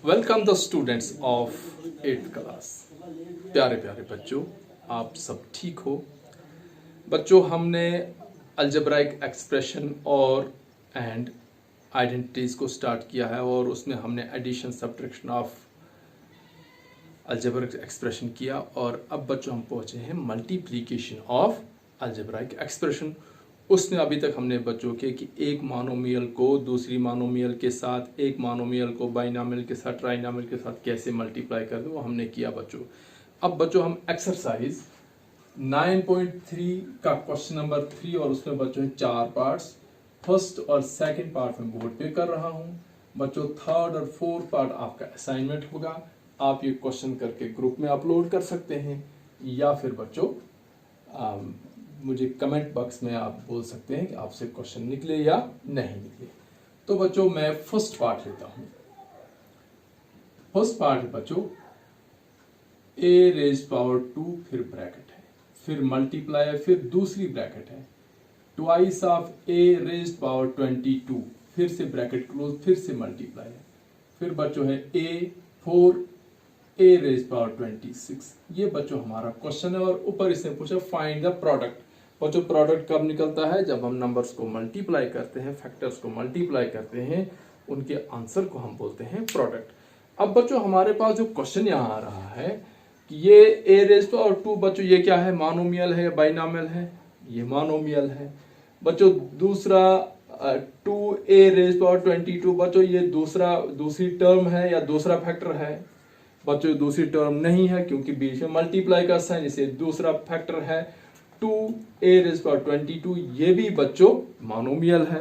Welcome the students of 8th class. प्यारे प्यारे बच्चों, आप सब ठीक हो? बच्चों, हमने अलजेब्राइक एक्सप्रेशन और एंड आइडेंटिटीज को स्टार्ट किया है और उसमें हमने addition subtraction of algebraic expression किया। और अब बच्चों हम पहुंचे हैं मल्टीप्लिकेशन ऑफ अलजेब्राइक एक्सप्रेशन। उसमें अभी तक हमने बच्चों के कि एक मोनोमियल को दूसरी मोनोमियल के साथ, एक मोनोमियल को बाइनोमियल के साथ, ट्राइनोमियल के साथ कैसे मल्टीप्लाई कर दो, वो हमने किया बच्चों। अब बच्चों हम एक्सरसाइज 9.3 का क्वेश्चन नंबर 3 और उसमें बच्चों हैं 4 पार्ट्स। फर्स्ट और सेकंड पार्ट में बोर्ड पे कर रहा हूं बच्चों। थर्ड और फोर्थ पार्ट आपका असाइनमेंट होगा। आप ये क्वेश्चन करके ग्रुप में अपलोड कर सकते हैं या फिर बच्चों मुझे कमेंट बॉक्स में आप बोल सकते हैं कि आपसे क्वेश्चन निकले या नहीं निकले। तो बच्चों मैं फर्स्ट पार्ट लेता हूं। फर्स्ट पार्ट है बच्चों a रेज पावर 2, फिर ब्रैकेट है, फिर मल्टीप्लाई है, फिर दूसरी ब्रैकेट है twice of a raise power 22, फिर से ब्रैकेट क्लोज, फिर से मल्टीप्लाई है, फिर बच्चों है a रेज पावर 26। ये बच्चों हमारा क्वेश्चन है और ऊपर इसने पूछा फाइंड द प्रोडक्ट। बच्चों प्रोडक्ट कब निकलता है? जब हम नंबर्स को मल्टीप्लाई करते हैं, फैक्टर्स को मल्टीप्लाई करते हैं, उनके आंसर को हम बोलते हैं प्रोडक्ट। अब बच्चों हमारे पास जो क्वेश्चन यहाँ आ रहा है कि ये a रेज पावर 2 बच्चों ये क्या है? मोनोमियल है या बाइनोमियल है? ये मोनोमियल है बच्चों। दूसरा 2a रेज पावर 22 बच्चों ये दूसरी टर्म है या दूसरा फैक्टर है? बच्चों दूसरी टर्म नहीं है क्योंकि बीच में मल्टीप्लाई का साइन, इसे दूसरा फैक्टर है 2a रेज पावर 22, ये भी बच्चों मोनोमियल है।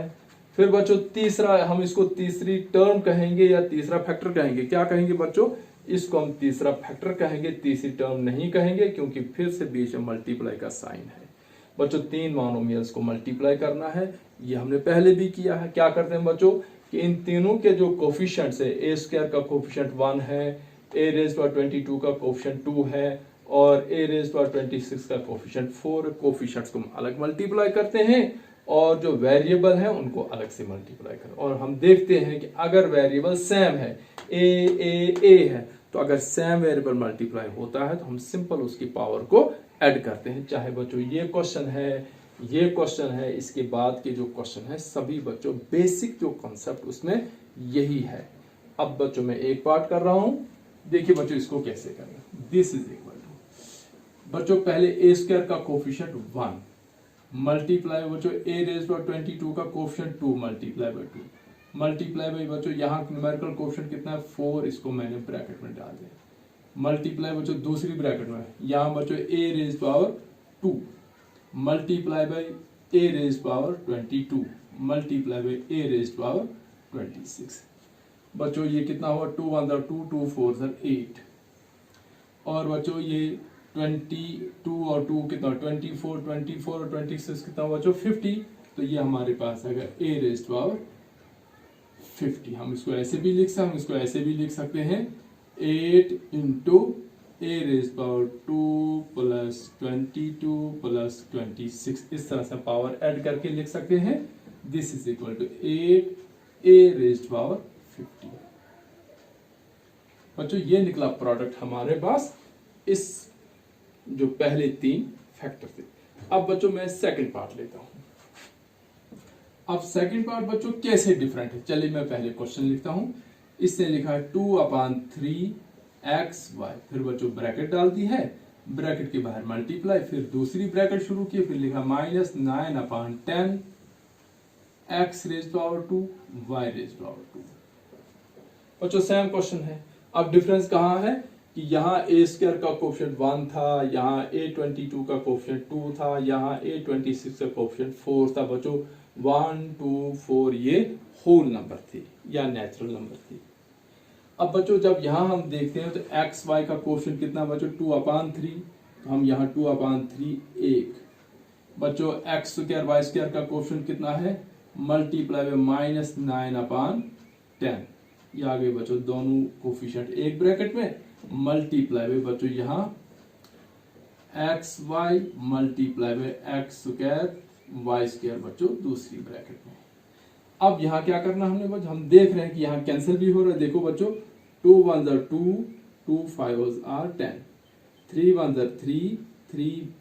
फिर बच्चों तीसरा, हम इसको तीसरी टर्म कहेंगे या तीसरा फैक्टर कहेंगे? क्या कहेंगे बच्चों? इसको हम तीसरा फैक्टर कहेंगे, तीसरी टर्म नहीं कहेंगे क्योंकि फिर से बीच में मल्टीप्लाई का साइन है। बच्चों 3 मोनोमियल्स को मल्टीप्लाई करना है, ये हमने पहले भी किया है। क्या करते हैं बच्चों कि इन तीनों के जो कोफिशिएंट्स है, a स्क्वायर का कोफिशिएंट 1 है, a रेज पावर 22 का कोफिशिएंट 2 है और a रेज पावर 26 का कोफिशिएंट 4। कोफिशिएंट्स को हम अलग मल्टीप्लाई करते हैं और जो वेरिएबल है उनको अलग से मल्टीप्लाई करें। और हम देखते हैं कि अगर वेरिएबल सेम है, a है, तो अगर सेम वेरिएबल मल्टीप्लाई होता है तो हम सिंपल उसकी पावर को ऐड करते हैं। चाहे बच्चों ये क्वेश्चन है, ये क्वेश्चन है, इसके बाद के जो क्वेश्चन है, सभी बच्चों बेसिक जो कॉन्सेप्ट उसमें यही है। अब बच्चों मैं एक पार्ट कर रहा हूं, देखिए बच्चों इसको कैसे करना। दिस इज इक्वल टू बच्चों पहले a स्क्वायर का कोफिशिएंट 1 मल्टीप्लाई बच्चों a रेज पावर 22 का coefficient 2 multiply bye 2 multiply by बच्चों यहाँ न्यूमेरिकल कोफिशिएंट कितना है 4, इसको मैंने ब्रैकेट में डाल दिया। मल्टीप्लाई बच्चों दूसरी ब्रैकेट में, यहाँ बच्चों a raise power 2 multiply by a raise power 22 multiply by a raise power 26। बच्चों ये कितना हुआ? 2 1 2 2 4 8 और बच्चों ये 22 और 2 कितना? 24 और 26 कितना हुआ बच्चों? 50। तो ये हमारे पास है a रेज पावर 50। हम इसको ऐसे भी लिख सकते हैं, हम इसको ऐसे भी लिख सकते हैं 8 into a raise power 2 plus 22 plus 26। इस तरह से पावर ऐड करके लिख सकते हैं। This is equal to 8 a raise power 50। बच्चों ये निकला प्रोडक्ट हमारे पास इस जो पहले 3 फैक्टर थे। अब बच्चों मैं सेकंड पार्ट लेता हूं। अब सेकंड पार्ट बच्चों कैसे डिफरेंट है, चलिए मैं पहले क्वेश्चन लिखता हूं। इसने लिखा है 2/3 xy, फिर बच्चों ब्रैकेट डाल दी है, ब्रैकेट के बाहर मल्टीप्लाई, फिर दूसरी ब्रैकेट शुरू की, फिर लिखा -9/10 x raise power 2 y raise power 2। बच्चों सेम क्वेश्चन है। अब डिफरेंस कहाँ है कि यहाँ a स्क्वायर का कोफिशिएंट 1 था, यहाँ a22 का कोफिशिएंट 2 था, यहाँ a26 का कोफिशिएंट 4 था। बच्चों 1 2 4 ये होल नंबर थे या नेचुरल नंबर थे। अब बच्चों जब यहाँ हम देखते हैं तो एक्स वाई का कोफिशिएंट कितना बच्चों? 2/3, तो हम यहाँ 2/3 1। बच्चों एक्स स्क्वायर वाई स्क्वायर का कोफिशिएंट कितना है? Multiply by -9/10। ये आ गए बच्चों दोनों कोफिशिएंट एक ब्रैकेट में, मल्टीप्लाई बाय बच्चों यहाँ x y multiply by x square y square बच्चों दूसरी ब्रैकेट में। अब यहाँ क्या करना हमने बच्चों? हम देख रहे हैं कि यहाँ कैंसिल भी हो रहा है। देखो बच्चों 2 1s are 2, 2 5s are 10, 3 1s are 3, 3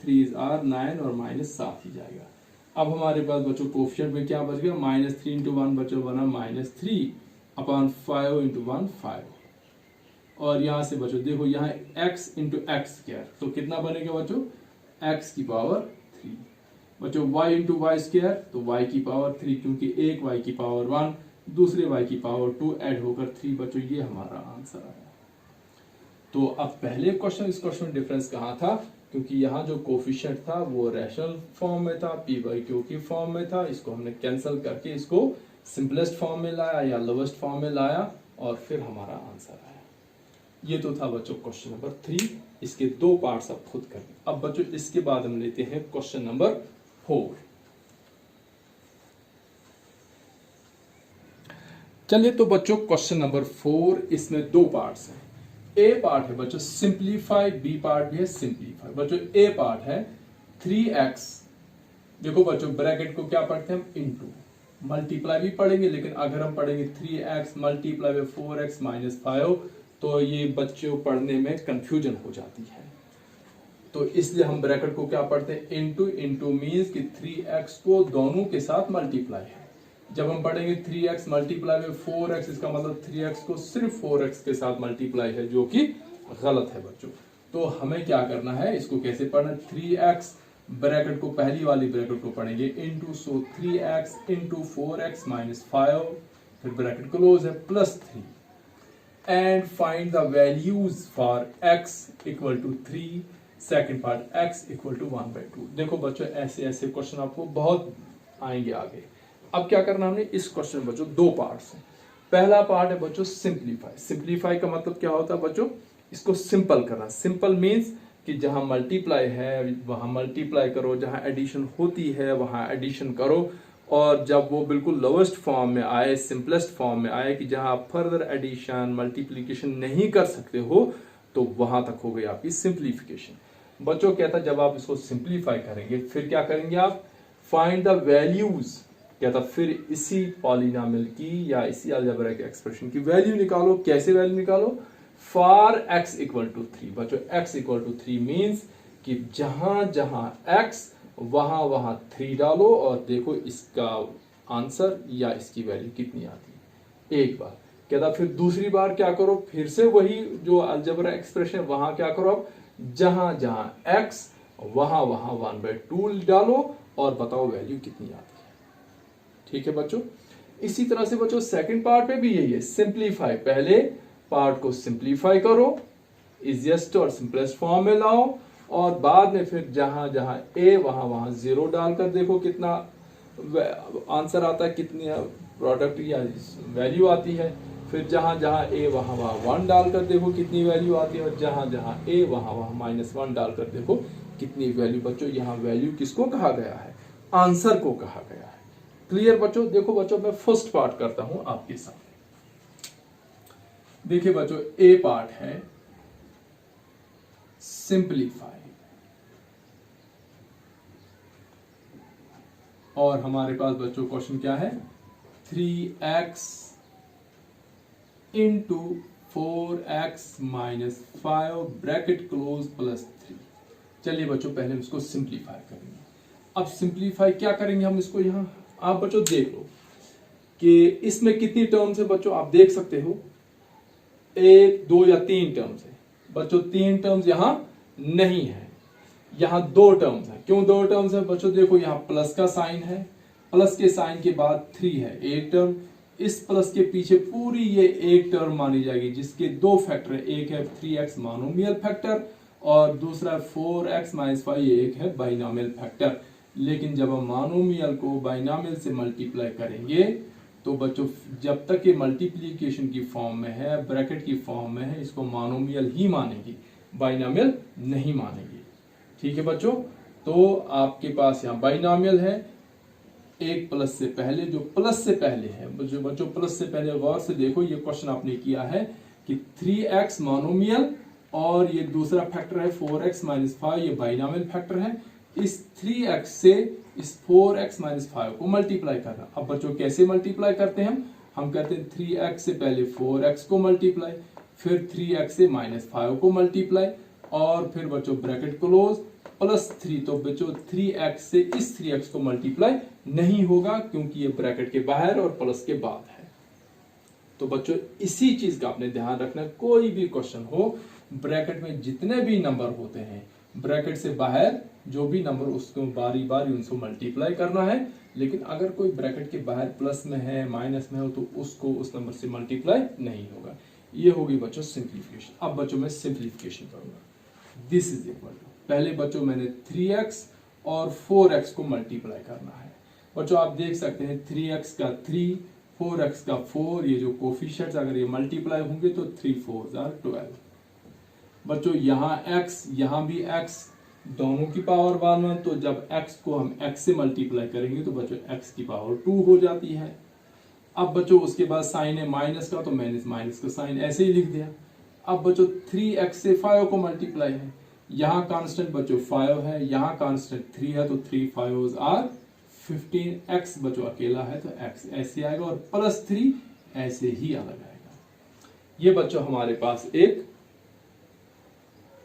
3s are 9 और -7 ही जाएगा। अब हमारे पास बच्चों कोफिशिएंट में क्या बच गया, -3 इंटू 1 बच्चों बना -3/5 इंटू 1 5, और यहां से बच्चों देखो यहाँ x इंटू एक्स स्क्वायर, तो कितना बनेगा बच्चों, x की पावर 3। बच्चों y इंटू वाई स्क्वायर, तो y की पावर 3, क्योंकि एक y की पावर 1 दूसरे y की पावर 2 ऐड होकर 3। बच्चों ये हमारा आंसर आया। तो अब पहले क्वेश्चन इस क्वेश्चन में डिफरेंस कहाँ था, क्योंकि यहाँ जो कोफिशिएंट था वो रैशनल फॉर्म में था, p/q की फॉर्म में था, इसको हमने कैंसिल करके इसको सिंपलेस्ट फॉर्म में लाया या लोवेस्ट फॉर्म में लाया और फिर हमारा आंसर आया। ये तो था बच्चों क्वेश्चन नंबर 3, इसके 2 पार्ट्स आप खुद करें। अब बच्चों इसके बाद हम लेते हैं क्वेश्चन नंबर 4। चलिए तो बच्चों क्वेश्चन नंबर 4, इसमें 2 पार्ट्स हैं। ए पार्ट है बच्चों सिंप्लीफाई, बी पार्ट भी है सिंप्लीफाई। बच्चों ए पार्ट है 3x, देखो बच्चों ब्रैकेट को क्या पढ़ते हैं हम, इनटू, मल्टीप्लाई भी पढ़ेंगे, लेकिन अगर हम पढ़ेंगे 3x multiply by 4x minus 5 तो ये बच्चों पढ़ने में कंफ्यूजन हो जाती है, तो इसलिए हम ब्रैकेट को क्या पढ़ते हैं, इनटू। इनटू मींस कि 3x को दोनों के साथ मल्टीप्लाई है। जब हम पढ़ेंगे 3x मल्टीप्लाई बाय 4x, इसका मतलब 3x को सिर्फ 4x के साथ मल्टीप्लाई है, जो कि गलत है बच्चों। तो हमें क्या करना है, इसको कैसे पढ़ना है, 3x ब्रैकेट को पहली वाली ब्रैकेट को पढ़ेंगे इनटू, सो 3x इंटू 4x माइनस 5, फिर ब्रैकेट क्लोज है, plus 3 and find the values for x equal to 3, second part x equal to 1/2। देखो बच्चों ऐसे ऐसे क्वेश्चन आपको बहुत आएंगे आगे। अब क्या करना हमने, इस क्वेश्चन में बच्चों 2 पार्ट्स हैं। पहला पार्ट है बच्चों सिंप्लीफाई। सिंप्लीफाई का मतलब क्या होता है बच्चों, इसको सिंपल करना। सिंपल मींस कि जहां मल्टीप्लाई है वहां मल्टीप्लाई करो, जहां एडिशन होती है वहां एडिशन करो, और जब वो बिल्कुल लोवेस्ट फॉर्म में आए, सिंपलेस्ट फॉर्म में आए, कि जहां आप फर्दर एडिशन मल्टीप्लीकेशन नहीं कर सकते हो, तो वहां तक हो गई आपकी सिंप्लीफिकेशन। बच्चों कहता जब आप इसको सिंप्लीफाई करेंगे फिर क्या करेंगे आप, फाइंड द वैल्यूज, कहता फिर इसी पॉलिनोमियल की या इसी अलजेब्रिक एक्सप्रेशन की वैल्यू निकालो। कैसे वैल्यू निकालो, फॉर x इक्वल टू 3। बच्चों x इक्वल टू 3 मीन्स कि जहां जहां x वहां वहां 3 डालो और देखो इसका आंसर या इसकी वैल्यू कितनी आती है। एक बार कहता फिर दूसरी बार क्या करो, फिर से वही जो अलजेब्रा एक्सप्रेशन वहां क्या करो, अब जहां जहां x वहां वहां 1/2 डालो और बताओ वैल्यू कितनी आती है। ठीक है बच्चों, इसी तरह से बच्चों सेकंड पार्ट में भी यही है, सिंप्लीफाई। पहले पार्ट को सिंप्लीफाई करो, इजिएस्ट और सिंपलेस्ट फॉर्म में लाओ, और बाद में फिर जहां जहां a वहां वहां 0 डालकर देखो कितना आंसर आता है, कितनी प्रोडक्ट या वैल्यू आती है। फिर जहां जहां a वहां वहां 1 डालकर देखो कितनी वैल्यू आती है, और जहां जहां a वहां वहां -1 डालकर देखो कितनी वैल्यू। बच्चों यहाँ वैल्यू किसको कहा गया है, आंसर को कहा गया है। क्लियर बच्चों। देखो बच्चों मैं फर्स्ट पार्ट करता हूं आपके साथ। देखिए बच्चों ए पार्ट है सिंप्लीफाई, और हमारे पास बच्चों क्वेश्चन क्या है, 3x into 4x minus 5 bracket close plus 3। चलिए बच्चों पहले हम इसको सिंप्लीफाई करेंगे। अब सिंप्लीफाई क्या करेंगे हम इसको, यहां आप बच्चों देख लो कि इसमें कितनी टर्म्स है। बच्चों आप देख सकते हो 1 2 या 3 टर्म्स है। बच्चों 3 टर्म्स यहां नहीं है, यहां 2 टर्म्स है। क्यों 2 टर्म्स है बच्चों, देखो यहां प्लस का साइन है, प्लस के साइन के बाद 3 है, एक टर्म। इस प्लस के पीछे पूरी ये एक टर्म मानी जाएगी, जिसके 2 फैक्टर है, एक है 3x मोनोमियल फैक्टर और दूसरा 4x माइनस 5, ये एक है बाइनोमियल फैक्टर। लेकिन जब हम मोनोमियल को बाइनोमियल से मल्टीप्लाई करेंगे तो बच्चों जब तक ये मल्टीप्लीकेशन की फॉर्म में है, ब्रैकेट की फॉर्म में है, इसको मोनोमियल ही मानेंगे, बाइनोमियल नहीं मानेंगे। ठीक है बच्चों, तो आपके पास यहाँ बाइनोमियल है, एक प्लस से पहले, जो प्लस से पहले है, जो बच्चों प्लस से पहले गौर से देखो, ये क्वेश्चन आपने किया है कि 3x मोनोमियल और ये दूसरा फैक्टर है 4x माइनस 5, ये बाइनोमियल फैक्टर है। इस 3x से इस 4x माइनस 5 को मल्टीप्लाई करना। अब बच्चों कैसे मल्टीप्लाई करते हैं हम करते हैं 3x से पहले 4x को मल्टीप्लाई, फिर 3x से -5 को मल्टीप्लाई, और फिर बच्चों ब्रैकेट क्लोज +3। तो बच्चों 3x से इस 3x को मल्टीप्लाई नहीं होगा क्योंकि ये ब्रैकेट के बाहर और प्लस के बाद है। तो बच्चों इसी चीज का आपने ध्यान रखना, कोई भी क्वेश्चन हो ब्रैकेट में जितने भी नंबर होते हैं, ब्रैकेट से बाहर जो भी नंबर उसको बारी बारी उनसे मल्टीप्लाई करना है, लेकिन अगर कोई ब्रैकेट के बाहर प्लस में है माइनस में हो तो उसको उस नंबर से मल्टीप्लाई नहीं होगा। ये होगी बच्चों सिंप्लीफिकेशन। अब बच्चों मैं सिंप्लीफिकेशन करूंगा। दिस इज इक्वल टू, पहले बच्चों मैंने 3x और 4x को मल्टीप्लाई करना है। बच्चों आप देख सकते हैं 3x का 3, 4x का 4, ये जो कोफिशिएंट्स अगर ये मल्टीप्लाई होंगे तो 3 4s are 12। बच्चों यहाँ x, यहाँ भी x, दोनों की पावर 1 1, तो जब x को हम x से मल्टीप्लाई करेंगे तो बच्चों x की पावर 2 हो जाती है। अब बच्चों उसके बाद साइन है माइनस का, तो मैंने माइनस का साइन ऐसे ही लिख दिया। अब बच्चों 3x से 5 को मल्टीप्लाई है, यहाँ कांस्टेंट बच्चों 5 है, यहाँ कांस्टेंट 3 है, तो 3 5s are 15, x बच्चों अकेला है तो x ऐसे आएगा और +3 ऐसे ही अलग आएगा। ये बच्चों हमारे पास एक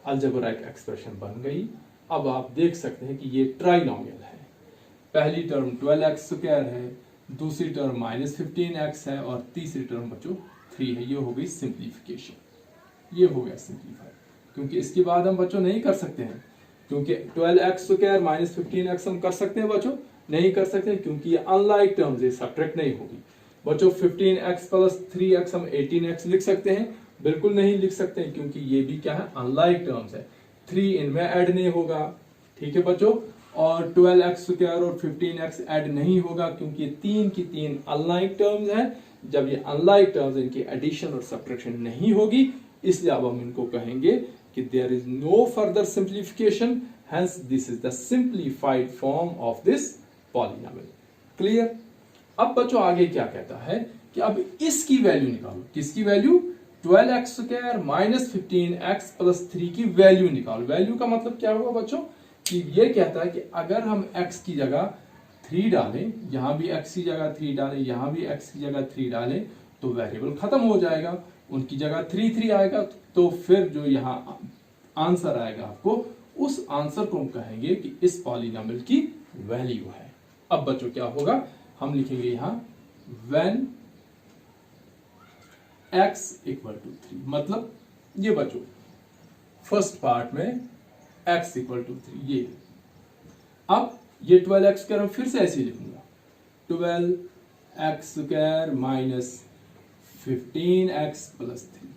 अलजेब्राइक एक्सप्रेशन बन गई। अब आप देख सकते हैं कि ये ट्राइनोमियल है। पहली टर्म 12x² है, दूसरी टर्म -15x है, और तीसरी टर्म बच्चों 3 है। ये हो गई सिंप्लीफिकेशन, ये हो गया सिंप्लीफाई। क्योंकि इसके बाद हम बच्चों नहीं कर सकते हैं, क्योंकि 12x² -15x हम कर सकते हैं बच्चों, नहीं कर सकते क्योंकि ये अनलाइक टर्म्स है, सब्ट्रैक्ट नहीं होगी। बच्चों 15x + 3x हम 18x लिख सकते हैं, बिल्कुल नहीं लिख सकते हैं क्योंकि ये भी क्या है, अनलाइक टर्म्स है। 3 इनमें ऐड नहीं होगा, ठीक है बच्चों, और 12x² और 15x ऐड नहीं होगा क्योंकि 3 की 3 अनलाइक टर्म्स हैं। जब ये अनलाइक टर्म्स, इनकी एडिशन और सब्ट्रैक्शन नहीं होगी, इसलिए अब हम इनको कहेंगे कि there is no further simplification, hence this is the simplified form of this polynomial. Clear? अब बच्चों आगे क्या कहता है कि अब इसकी वैल्यू निकालो। किसकी वैल्यू? 12x² -15x + 3 की वैल्यू निकालो। वैल्यू का मतलब क्या होगा बच्चों कि ये कहता है कि अगर हम x की जगह 3 डालें, यहां भी x की जगह 3 डालें, यहां भी x की जगह 3 डालें, तो वेरिएबल खत्म हो जाएगा, उनकी जगह 3 3 आएगा। तो फिर जो यहाँ आंसर आएगा आपको, उस आंसर को हम कहेंगे कि इस पॉलिनोमियल की वैल्यू है। अब बच्चों क्या होगा, हम लिखेंगे यहां व्हेन x = 3, मतलब ये बच्चों फर्स्ट पार्ट में x = 3, ये। अब ये 12x² मैं फिर से ऐसे लिखूंगा, 12x² -15x + 3।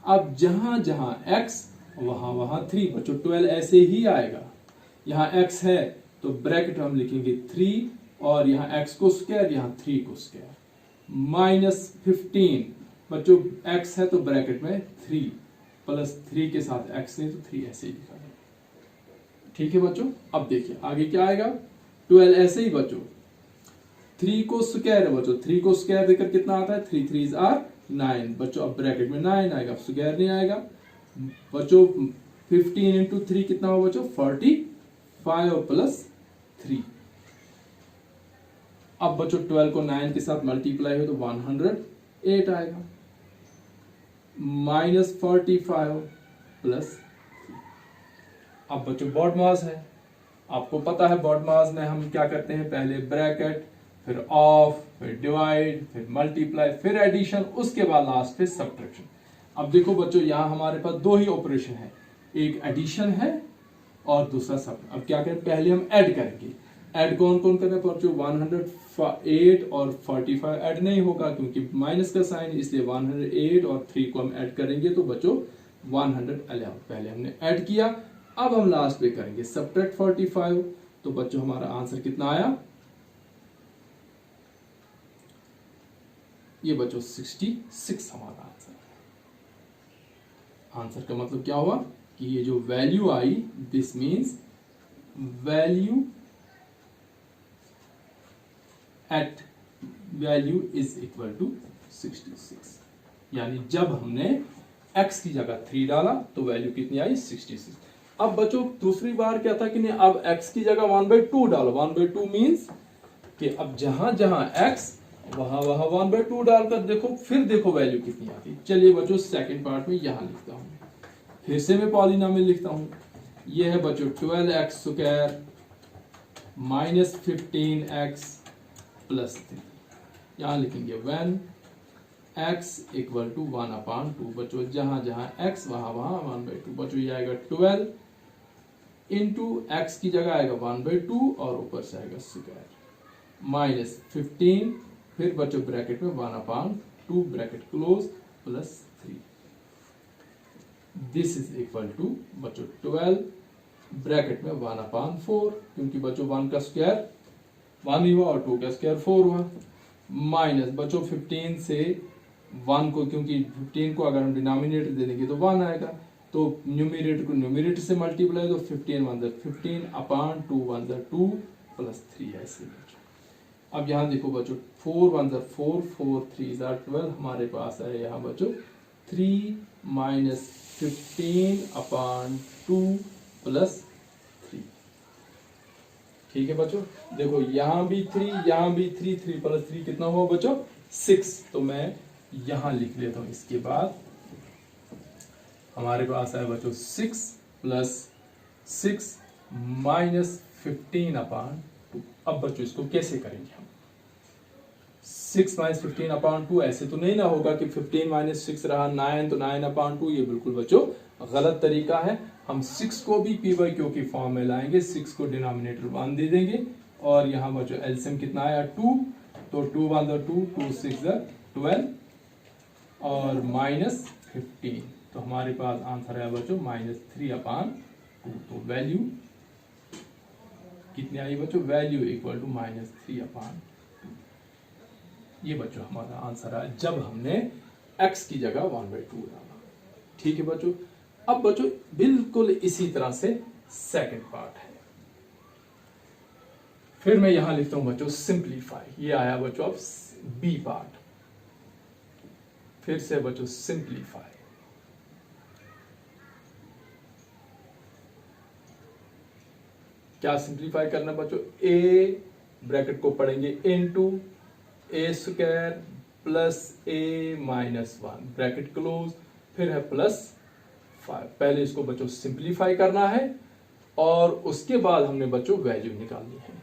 अब जहां जहां x वहां वहां 3, बच्चों 12 ऐसे ही आएगा। यहां x है तो ब्रैकेट हम लिखेंगे 3, और यहां x को स्क्वायर, यहां 3 को स्क्वायर, -15 बच्चों x है तो ब्रैकेट में 3 + 3 के साथ x नहीं तो 3 ऐसे ही लिखा है। ठीक है बच्चों, अब देखिए आगे क्या आएगा। 12 ऐसे ही बच्चों, 3 को स्क्वायर है बच्चों, 3 को स्क्वायर देकर कितना आता है, 3 3s are 9 बच्चों। अब ब्रैकेट में 9 आएगा, अब स्क्वायर नहीं आएगा बच्चों। 15 × 3 कितना होगा बच्चों, 45 + 3। अब बच्चों 12 को 9 के साथ मल्टीप्लाई हो तो 108 आएगा, -45 + 3। अब बच्चों बॉडमास है, आपको पता है बॉडमास में हम क्या करते हैं, पहले ब्रैकेट, फिर ऑफ, फिर डिवाइड, फिर मल्टीप्लाई, फिर एडिशन, उसके बाद लास्ट पे सब्ट्रैक्शन। अब देखो बच्चों यहाँ हमारे पास 2 ही ऑपरेशन है, एक एडिशन है और दूसरा सब। अब क्या करें, पहले हम ऐड करेंगे। ऐड कौन कौन करें बच्चों, 108 और 45 ऐड नहीं होगा क्योंकि माइनस का साइन, इसलिए 108 और 3 को हम ऐड करेंगे तो बच्चों 111। पहले हमने ऐड किया, अब हम लास्ट पे करेंगे सब्ट्रैक्ट 45, तो बच्चों हमारा आंसर कितना आया, ये बच्चों 66 हमारा आंसर है। आंसर का मतलब क्या हुआ कि ये जो वैल्यू आई, this means value at value is equal to 66, यानी जब हमने x की जगह 3 डाला तो वैल्यू कितनी आई, 66। अब बच्चों दूसरी बार क्या था कि नहीं, अब x की जगह 1/2 डालो। 1/2 मीन्स कि अब जहां जहां x वहां 1/2 डालकर देखो, फिर देखो वैल्यू कितनी आती। चलिए बच्चों सेकंड पार्ट में यहां लिखता हूं, फिर से मैं पॉलिनोमियल लिखता हूं। ये है बच्चों 12x² माइनस 15x प्लस 3। यहां लिखेंगे when x इक्वल टू 1/2। बच्चों जहां जहां x वहां 1/2। बच्चों ये आएगा 12 इंटू एक्स की जगह आएगा 1/2 और ऊपर से आएगा स्क्वायर माइनस 15, फिर बच्चों ब्रैकेट में 1/2 bracket close plus 3। This is equal to बच्चों 12 ब्रैकेट में 1/4, क्योंकि बच्चों 1 का स्क्वायर 1 ही हुआ और 2 का स्क्वायर 4 हुआ, माइनस बच्चों 15 से 1 को, क्योंकि 15 को अगर हम डिनोमिनेटर दे देंगे तो 1 आएगा, तो न्यूमरेटर को न्यूमरेटर से मल्टीप्लाई, तो 15 1 15 अपॉन 2 1 2 प्लस 3 ऐसे बच्चों। अब यहाँ देखो बच्चों 4 1 4 4 3 12 हमारे पास है यहाँ बच्चों 3 माइनस 15 अपॉन 2 प्लस 3। ठीक है बच्चों, देखो यहाँ भी 3 यहाँ भी 3 3 प्लस 3 कितना हुआ बच्चों 6। तो मैं यहाँ लिख लेता हूँ। इसके बाद हमारे पास है बच्चों 6 प्लस 6 माइनस 15 अपॉन 2। अब बच्चों इसको कैसे करेंगे हम? 6 माइनस 15 अपॉन 2 ऐसे तो नहीं ना होगा कि 15 माइनस 6 रहा 9 तो 9 अपॉन 2, ये बिल्कुल बच्चों गलत तरीका है। हम 6 को भी पी बाई क्यू की फॉर्म में लाएंगे, 6 को डिनोमिनेटर 1 दे देंगे और यहाँ बच्चों एलसीएम कितना आया 2, तो 2 1 2 2 6 12 और माइनस 15, तो हमारे पास आंसर है बच्चों -3 अपॉन 2। तो वैल्यू कितनी आई बच्चों? Value equal to -3 upon 2। ये बच्चों हमारा आंसर है जब हमने x की जगह 1/2 डाला। ठीक है बच्चों। अब बच्चों बिल्कुल इसी तरह से सेकंड पार्ट है। फिर मैं यहां लिखता हूं बच्चों सिंप्लीफाई। ये आया बच्चों अब बी पार्ट। फिर से बच्चों सिंप्लीफाई। क्या सिंप्लीफाई करना बच्चों? ए ब्रैकेट को पढ़ेंगे इनटू ए स्क्वायर प्लस ए माइनस 1 ब्रैकेट क्लोज, फिर है प्लस 5। पहले इसको बच्चों सिंप्लीफाई करना है और उसके बाद हमने बच्चों वैल्यू निकालनी है।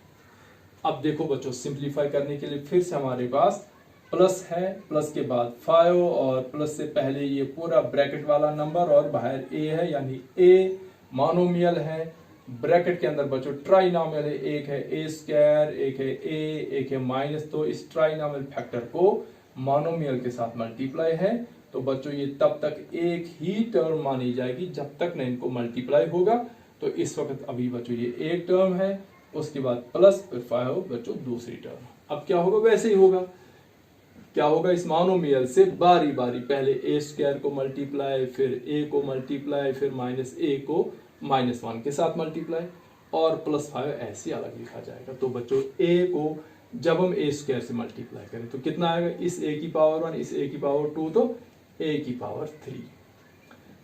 अब देखो बच्चों सिंप्लीफाई करने के लिए फिर से हमारे पास प्लस है, प्लस के बाद 5 और प्लस से पहले ये पूरा ब्रैकेट वाला नंबर और बाहर ए है, यानी ए मोनोमियल है। ब्रैकेट के अंदर बच्चों ट्राइनोमियल है, एक है ए स्क्वायर, एक है ए, एक है माइनस। तो इस ट्राइनोमियल फैक्टर को मोनोमियल के साथ मल्टीप्लाई है, तो बच्चों ये तब तक एक ही टर्म मानी जाएगी जब तक न इनको मल्टीप्लाई होगा। तो इस वक्त अभी बच्चों ये एक टर्म है, उसके बाद प्लस फिर 5 बच्चों दूसरी टर्म। अब क्या होगा? वैसे ही होगा। क्या होगा? इस मोनोमियल से बारी बारी पहले ए स्क्वायर को मल्टीप्लाई, फिर ए को मल्टीप्लाई, फिर माइनस ए को -1 के साथ मल्टीप्लाई और प्लस 5 ऐसे अलग लिखा जाएगा। तो बच्चों ए को जब हम ए स्क्वायर से मल्टीप्लाई करें तो कितना आएगा? इस ए की पावर 1, इस ए की पावर 2, तो ए की पावर 3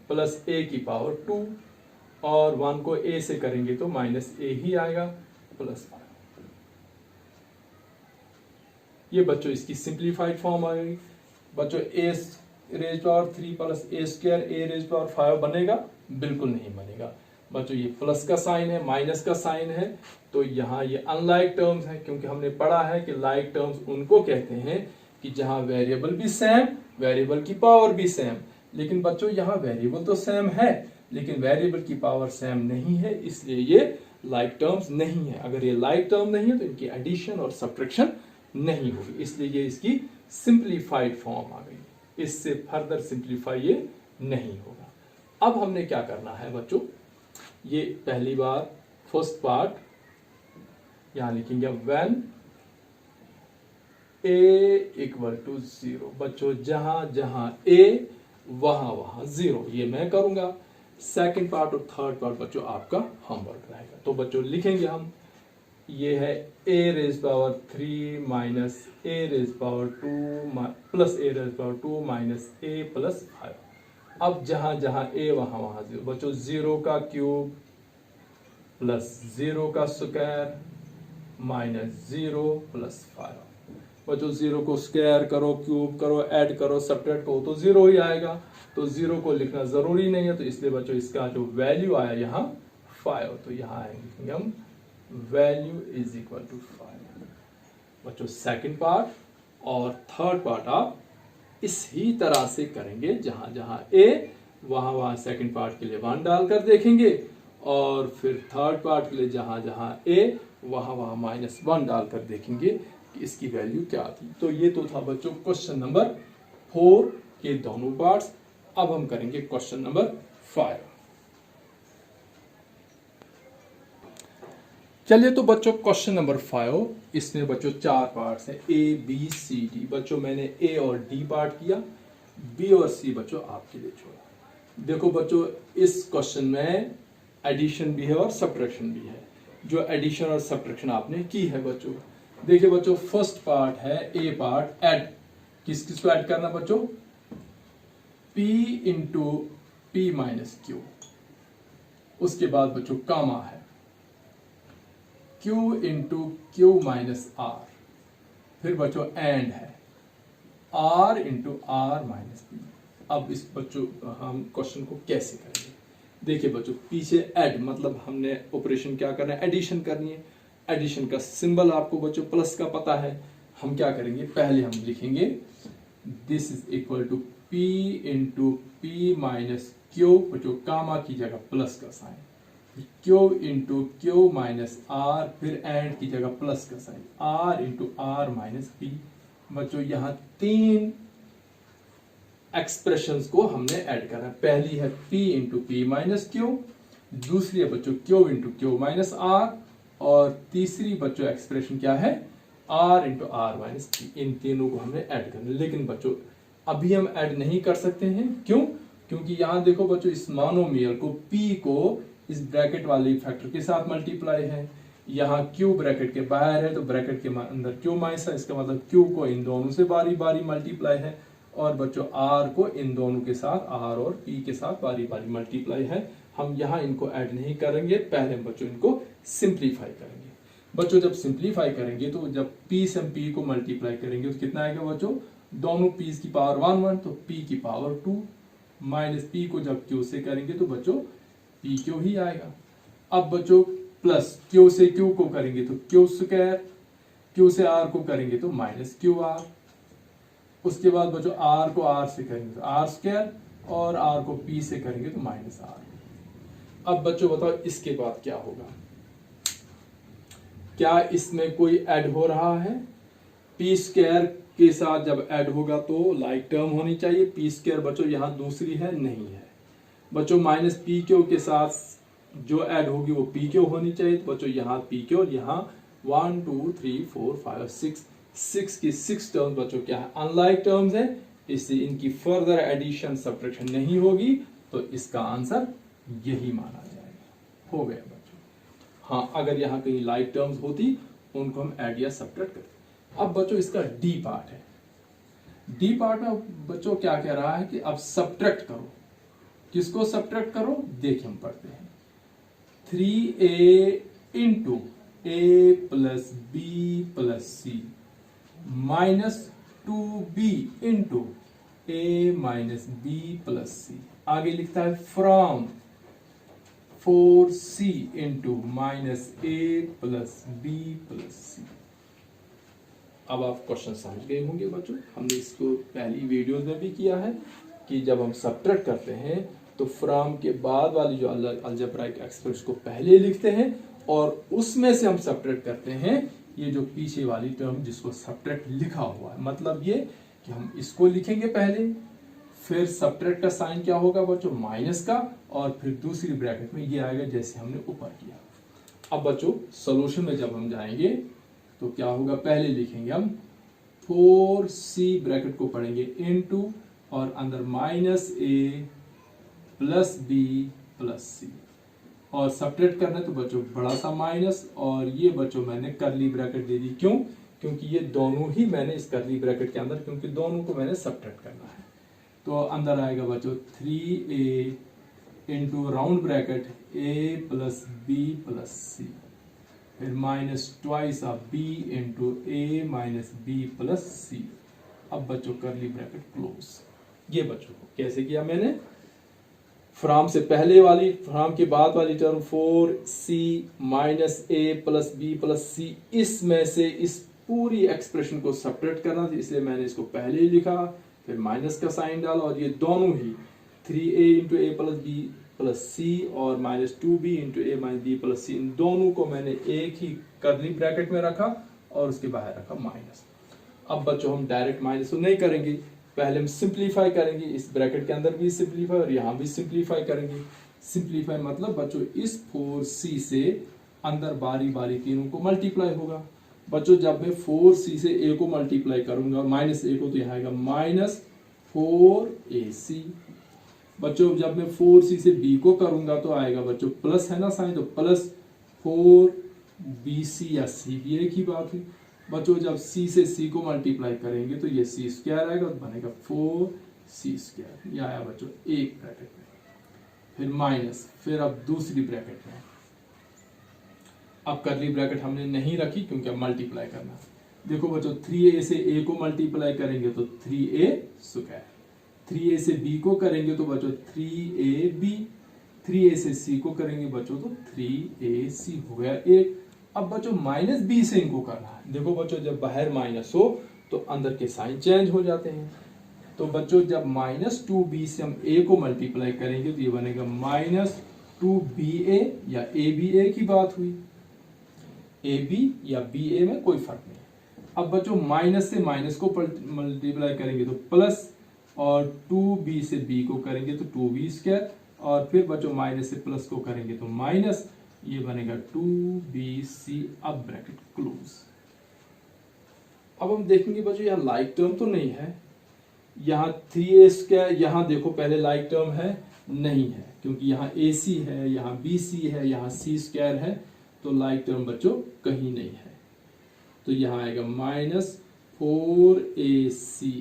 प्लस ए की पावर 2 और 1 को ए से करेंगे तो माइनस ए ही आएगा प्लस 5। ये बच्चों इसकी सिंप्लीफाइड फॉर्म आ गई। बच्चों ए रेज पावर 3 प्लस ए स्क्वायर ए रेज पावर 5 बनेगा? बिल्कुल नहीं बनेगा बच्चों। ये प्लस का साइन है, माइनस का साइन है, तो यहाँ ये अनलाइक टर्म्स है, क्योंकि हमने पढ़ा है कि लाइक टर्म्स उनको कहते हैं कि जहां वेरिएबल भी सेम, वेरिएबल की पावर भी सेम। लेकिन बच्चों यहाँ वेरिएबल तो सेम है लेकिन वेरिएबल की पावर सेम नहीं है, इसलिए ये लाइक टर्म्स नहीं है। अगर ये लाइक टर्म नहीं है तो इनकी एडिशन और सब्ट्रैक्शन नहीं होगी, इसलिए ये इसकी सिंप्लीफाइड फॉर्म आ गई। इससे फर्दर सिंप्लीफाई ये नहीं होगा। अब हमने क्या करना है बच्चों? ये पहली बार फर्स्ट पार्ट यहां लिखेंगे व्हेन ए इक्वल टू 0। बच्चों जहां जहां ए वहां वहां 0, ये मैं करूंगा। सेकंड पार्ट और थर्ड पार्ट बच्चों आपका होमवर्क रहेगा। तो बच्चों लिखेंगे हम, ये है ए raise power 3 minus A raise power 2 plus A raise power 2 minus A plus 5। अब जहां जहां ए वहां वहां 0। बच्चों 0 का क्यूब प्लस 0 का स्क्वायर माइनस 0 प्लस 5। बच्चों 0 को स्क्वायर करो, क्यूब करो, ऐड करो, सब्ट्रैक्ट करो तो 0 ही आएगा। तो 0 को लिखना जरूरी नहीं है, तो इसलिए बच्चों इसका जो वैल्यू आया यहाँ 5, तो यहाँ आएंगे हम वैल्यू इज इक्वल टू 5। बच्चों सेकंड पार्ट और थर्ड पार्ट आप इसी तरह से करेंगे, जहां जहां ए वहां वहां सेकंड पार्ट के लिए 1 डालकर देखेंगे, और फिर थर्ड पार्ट के लिए जहां जहां ए वहां वहां -1 डालकर देखेंगे कि इसकी वैल्यू क्या थी। तो ये तो था बच्चों क्वेश्चन नंबर 4 के दोनों पार्ट्स। अब हम करेंगे क्वेश्चन नंबर 5। चलिए तो बच्चों क्वेश्चन नंबर 5, इसमें बच्चों 4 पार्ट्स हैं, ए बी सी डी। बच्चों मैंने ए और डी पार्ट किया, बी और सी बच्चों आपके लिए छोड़ा। देखो बच्चों इस क्वेश्चन में एडिशन भी है और सब्ट्रैक्शन भी है। जो एडिशन और सब्ट्रैक्शन आपने की है बच्चों, देखिए बच्चों फर्स्ट पार्ट है ए पार्ट, ऐड। किस किस को ऐड करना बच्चों? P into P minus Q. उसके बाद बच्चों कामा है, Q into Q minus R. फिर बच्चों एंड है, R into R minus P. अब इस बच्चों हम क्वेश्चन को कैसे करेंगे? देखिए बच्चों पीछे ऐड मतलब हमने ऑपरेशन क्या करना है, एडिशन करनी है। एडिशन का सिंबल आपको बच्चों प्लस का पता है। हम क्या करेंगे, पहले हम लिखेंगे this is equal to P into P minus Q, बच्चों कामा की जगह प्लस का sign, Q into Q minus R, फिर एंड की जगह प्लस का sign, R into R minus P. बच्चों यहाँ 3 एक्सप्रेशंस को हमने ऐड करना है। पहली है P into P minus Q, दूसरी है बच्चों Q into Q minus R, और तीसरी बच्चों एक्सप्रेशन क्या है, R into R minus P. इन तीनों को हमने ऐड करना है। लेकिन बच्चों अभी हम ऐड नहीं कर सकते हैं, क्यों? क्योंकि यहाँ देखो बच्चों इस मोनोमियल को P को इस ब्रैकेट वाले फैक्टर के साथ मल्टीप्लाई है, यहाँ Q ब्रैकेट के बाहर है तो ब्रैकेट के अंदर Q माइनस है, इसका मतलब Q को इन दोनों से बारी बारी मल्टीप्लाई है, और बच्चों R को इन दोनों के साथ, R और P के साथ बारी बारी मल्टीप्लाई है। हम यहाँ इनको ऐड नहीं करेंगे, पहले हम बच्चों इनको सिंप्लीफाई करेंगे। बच्चों जब सिंप्लीफाई करेंगे तो जब P से हम P को मल्टीप्लाई करेंगे तो कितना आएगा बच्चों, दोनों P की पावर 1 1 तो P की पावर 2, माइनस P को जब Q से करेंगे तो बच्चों P क्यू ही आएगा। अब बच्चों प्लस Q से Q को करेंगे तो Q स्क्वायर, Q से R को करेंगे तो माइनस QR। उसके बाद बच्चों R को R से करेंगे तो R स्क्वायर, और R को P से करेंगे तो माइनस R। अब बच्चों बताओ इसके बाद क्या होगा? क्या इसमें कोई ऐड हो रहा है? P स्क्वायर के साथ जब ऐड होगा तो लाइक टर्म होनी चाहिए। P स्क्वायर बच्चों यहाँ दूसरी है, नहीं है। बच्चों माइनस पी क्यू के साथ जो ऐड होगी वो पी क्यू होनी चाहिए। तो बच्चों यहाँ पी क्यू और यहाँ 1 2 3 4 5 6 की 6 टर्म्स बच्चों क्या है, अनलाइक टर्म्स है, इससे इनकी फर्दर एडिशन सब्ट्रैक्शन नहीं होगी, तो इसका आंसर यही माना जाएगा। हो गया बच्चों। हाँ, अगर यहाँ कहीं लाइक टर्म्स होती उनको हम ऐड या सब्ट्रैक्ट करते। अब बच्चों इसका डी पार्ट है। डी पार्ट में बच्चों क्या कह रहा है कि अब सब्ट्रैक्ट करो। किसको सब्ट्रैक्ट करो? देखिए हम पढ़ते हैं 3a into A plus B plus C minus 2b into A minus B plus C. आगे लिखता है from 4c into minus A plus B plus C. अब आप क्वेश्चन समझ गए होंगे बच्चों। हमने इसको पहली वीडियोस में भी किया है कि जब हम सब्ट्रैक्ट करते हैं तो फ्रॉम के बाद वाली जो अलजेब्राइक एक्सप्रेशन को पहले लिखते हैं और उसमें से हम सब्ट्रैक्ट करते हैं ये जो पीछे वाली टर्म जिसको सब्ट्रैक्ट लिखा हुआ है। मतलब ये कि हम इसको लिखेंगे पहले, फिर सब्ट्रैक्ट का साइन क्या होगा बच्चों, माइनस का, और फिर दूसरी ब्रैकेट में ये आएगा जैसे हमने ऊपर किया। अब बच्चों सोल्यूशन में जब हम जाएंगे तो क्या होगा, पहले लिखेंगे हम 4c ब्रैकेट को पढ़ेंगे इनटू और अंदर minus A plus B plus सी, और सब्ट्रैक्ट करना है तो बच्चों बड़ा सा माइनस, और ये बच्चों मैंने करली ब्रैकेट दे दी। क्यों? क्योंकि ये दोनों ही मैंने इस करली ब्रैकेट के अंदर, क्योंकि दोनों को मैंने सब्ट्रैक्ट करना है। तो अंदर आएगा बच्चों 3a into round bracket a plus B plus C, फिर minus twice of B into A minus B plus C. अब बच्चों करली ब्रैकेट क्लोज। ये बच्चों कैसे किया मैंने, फ्रॉम से पहले वाली, फ्रॉम के बाद वाली term 4c minus A plus B plus सी, इसमें से इस पूरी एक्सप्रेशन को सब्ट्रैक्ट करना था, इसलिए मैंने इसको पहले ही लिखा, फिर माइनस का साइन डाला, और ये दोनों ही 3a into A plus B plus सी और minus 2b into A minus B plus सी, इन दोनों को मैंने एक ही कर्ली ब्रैकेट में रखा और उसके बाहर रखा माइनस। अब बच्चों हम डायरेक्ट माइनस तो नहीं करेंगे, पहले हम सिंप्लीफाई करेंगे, इस ब्रैकेट के अंदर भी सिंप्लीफाई और यहां भी सिंप्लीफाई करेंगे। सिंप्लीफाई मतलब बच्चों इस 4c से अंदर बारी बारी तीनों को मल्टीप्लाई होगा। बच्चों जब मैं 4c से a को मल्टीप्लाई करूंगा माइनस a को, तो यहाँ आएगा माइनस 4ac। बच्चों जब मैं 4c से b को करूंगा तो आएगा बच्चों प्लस है ना साइन, तो प्लस 4bc या c भी एक ही बात है। बच्चों जब c से c को मल्टीप्लाई करेंगे तो ये c स्क्वायर आएगा, तो बनेगा 4c स्क्वायर। ये आया बच्चों एक ब्रैकेट में, फिर माइनस, फिर अब दूसरी ब्रैकेट में। अब करली ब्रैकेट हमने नहीं रखी क्योंकि अब मल्टीप्लाई करना। देखो बच्चों 3a से a को मल्टीप्लाई करेंगे तो 3a स्क्वायर, 3a से b को करेंगे तो बच्चों 3ab, 3a से c को करेंगे बच्चों तो 3ac हो गया एक। अब बच्चों माइनस b से इनको करना है। देखो बच्चों जब बाहर माइनस हो तो अंदर के साइन चेंज हो जाते हैं, तो बच्चों जब माइनस 2b से हम a को मल्टीप्लाई करेंगे तो ये बनेगा माइनस 2ba या aba की बात हुई, ab या ba में कोई फर्क नहीं। अब बच्चों माइनस से माइनस को मल्टीप्लाई करेंगे तो प्लस, और 2b से b को करेंगे तो 2b स्क्वायर, और फिर बच्चों माइनस से प्लस को करेंगे तो माइनस, ये बनेगा 2bc। अब ब्रैकेट क्लोज। अब हम देखेंगे बच्चों यहाँ लाइक टर्म तो नहीं है, यहाँ 3a स्क्वायर, यहाँ देखो पहले लाइक टर्म है नहीं है, क्योंकि यहाँ ac है, यहाँ bc है, यहाँ c स्क्वायर है, तो लाइक टर्म बच्चों कहीं नहीं है। तो यहाँ आएगा minus 4ac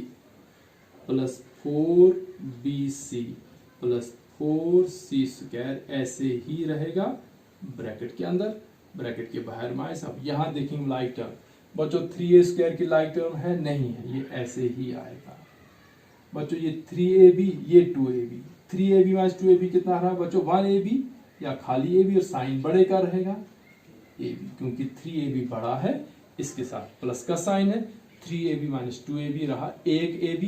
plus 4bc plus 4c square, ऐसे ही रहेगा ब्रैकेट के अंदर, ब्रैकेट के बाहर माइनस। अब यहाँ देखेंगे लाइक टर्म बच्चों 3a स्क्वायर की लाइक टर्म है नहीं है, ये ऐसे ही आएगा बच्चों। ये 3ab, ये 2ab, 3ab माइनस 2ab कितना रहा बच्चों 1ab, या खाली ab और साइन बड़े का रहेगा ab, क्योंकि 3ab बड़ा है, इसके साथ प्लस का साइन है, 3ab माइनस 2ab रहा एक ab,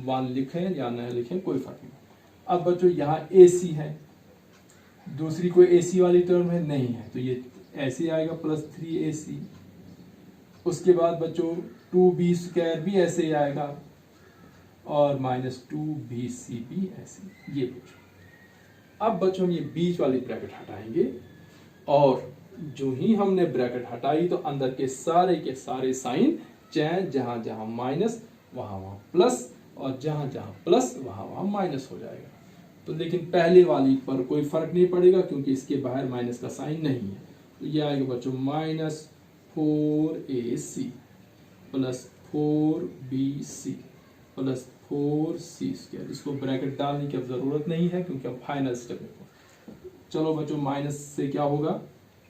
1 लिखें या न लिखें कोई फर्क नहीं। अब बच्चों यहाँ ac है, दूसरी कोई ac वाली टर्म है नहीं है, तो ये ऐसे आएगा प्लस 3ac। उसके बाद बच्चों 2b स्क्वायर भी ऐसे ही आएगा, और माइनस 2bc भी ऐसे। ये बच्चों अब बच्चों हम ये बीच वाली ब्रैकेट हटाएंगे, और जो ही हमने ब्रैकेट हटाई तो अंदर के सारे साइन चेंज, जहां जहां माइनस वहां वहां प्लस, और जहां जहां प्लस वहां वहां माइनस हो जाएगा। तो लेकिन पहले वाली पर कोई फर्क नहीं पड़ेगा क्योंकि इसके बाहर माइनस का साइन नहीं है, तो ये आएगा बच्चों minus 4ac plus 4bc plus 4c square. इसको ब्रैकेट डालने की अब जरूरत नहीं है क्योंकि अब फाइनल स्टेप में। चलो बच्चों माइनस से क्या होगा,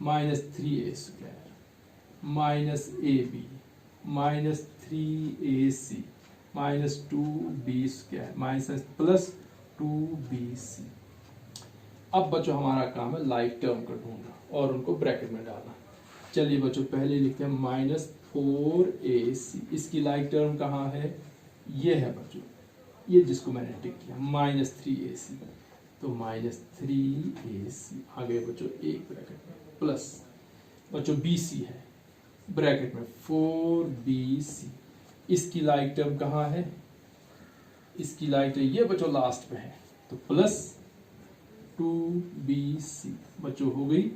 minus 3a square minus ab minus 3ac minus 2b square minus plus 2bc। अब बच्चों हमारा काम है लाइक टर्म का ढूंढना और उनको ब्रैकेट में डालना। चलिए बच्चों पहले लिखते हैं माइनस 4ac, इसकी लाइक टर्म कहाँ है, ये है बच्चों, ये जिसको मैंने टिक किया माइनस 3ac, तो माइनस 3ac आ गए बच्चों एक ब्रैकेट में, प्लस बच्चों bc है ब्रैकेट में 4bc, इसकी लाइक टर्म कहाँ है, इसकी लाइक टर्म ये बच्चों लास्ट पे है, तो प्लस 2bc बच्चों हो गई,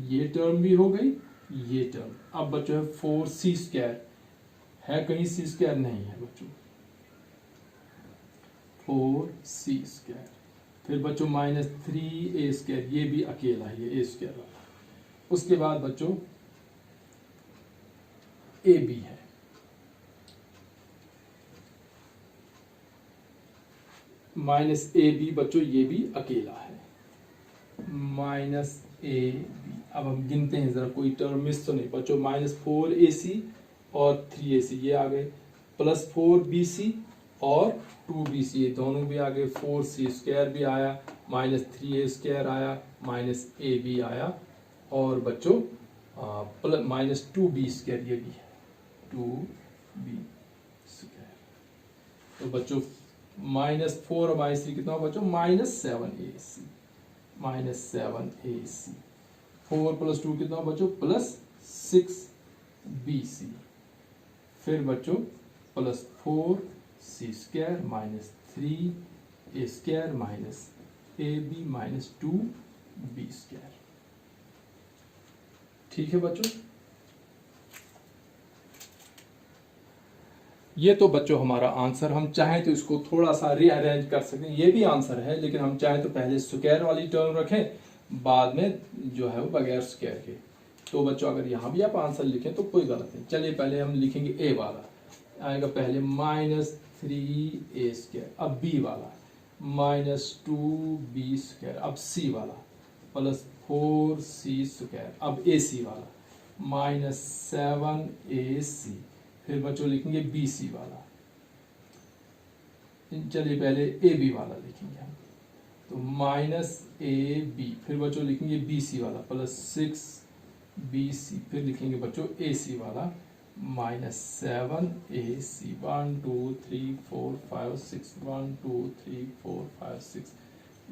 ये टर्म भी हो गई, ये टर्म। अब बच्चों है 4c स्क्वायर, है कहीं c स्क्वायर नहीं है बच्चों, 4c स्क्वायर। फिर बच्चों माइनस 3a स्क्वायर, ये भी अकेला है, ये a स्क्वायर वाला। उसके बाद बच्चों ab है, माइनस ab बच्चों ये भी अकेला है, माइनस ए बी। अब हम गिनते हैं जरा कोई टर्म मिस तो नहीं बच्चों। -4ac और 3ac ये आ गए, +4bc और 2bc ये दोनों भी आ गए, 4c² भी आया, -3a² आया, -ab आया, और बच्चों -2b² ये भी है, 2b²। तो बच्चों -4 और -3 कितना बच्चों, -7ac, -7ac। 4 + 2 कितना बच्चों, +6bc। फिर बच्चों +4c² -3a² -2b²। ठीक है बच्चों, ये तो बच्चों हमारा आंसर। हम चाहें तो इसको थोड़ा सा रीअरेंज कर सकते हैं, ये भी आंसर है, लेकिन हम चाहें तो पहले स्क्वायर वाली टर्म रखें, बाद में जो है वो बगैर स्क्वायर के। तो बच्चों अगर यहाँ भी आप आंसर लिखें तो कोई गलत नहीं। चलिए पहले हम लिखेंगे ए वाला, आएगा पहले -3a², अब बी वाला -2b², अब सी वाला +4c², अब ac वाला -7ac। फिर बच्चों लिखेंगे BC वाला। चलिए पहले AB वाला लिखेंगे हम, तो -AB। फिर बच्चों लिखेंगे BC वाला +6BC। फिर लिखेंगे बच्चों AC वाला -7AC। 1 2 3 4 5 6, 1 2 3 4 5 6।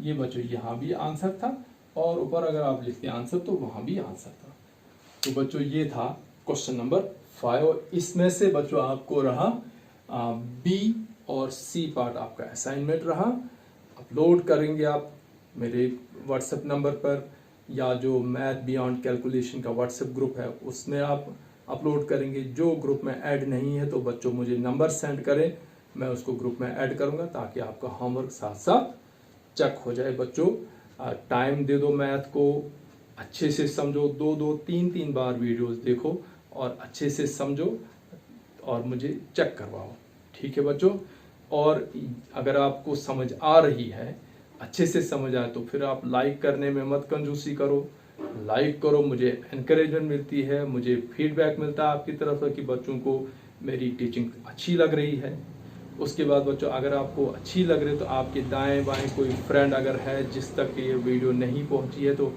ये बच्चों यहाँ भी आंसर था, और ऊपर अगर आप लिखते आंसर तो वहां भी आंसर था। तो बच्चों ये था क्वेश्चन नंबर 5। इसमें से बच्चों आपको रहा बी और सी पार्ट आपका असाइनमेंट रहा। अपलोड करेंगे आप मेरे व्हाट्सएप नंबर पर, या जो मैथ बियॉन्ड कैलकुलेशन का व्हाट्सएप ग्रुप है उसमें आप अपलोड करेंगे। जो ग्रुप में ऐड नहीं है तो बच्चों मुझे नंबर सेंड करें, मैं उसको ग्रुप में ऐड करूंगा, ताकि आपका होमवर्क साथ साथ चेक हो जाए। बच्चों टाइम दे दो, मैथ को अच्छे से समझो, 2-2 3-3 बार वीडियोस देखो और अच्छे से समझो और मुझे चेक करवाओ। ठीक है बच्चों, और अगर आपको समझ आ रही है, अच्छे से समझ आए, तो फिर आप लाइक करने में मत कंजूसी करो, लाइक करो। मुझे एनकरेजमेंट मिलती है, मुझे फीडबैक मिलता है आपकी तरफ से कि बच्चों को मेरी टीचिंग अच्छी लग रही है। उसके बाद बच्चों अगर आपको अच्छी लग रही है तो आपके दाएं बाएं कोई फ्रेंड अगर है जिस तक ये वीडियो नहीं पहुंची है तो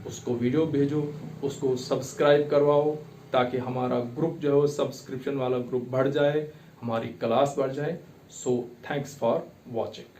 उसको वीडियो भेजो, उसको सब्सक्राइब करवाओ, ताकि हमारा ग्रुप जो है सब्सक्रिप्शन वाला ग्रुप बढ़ जाए, हमारी क्लास बढ़ जाए। So thanks for watching.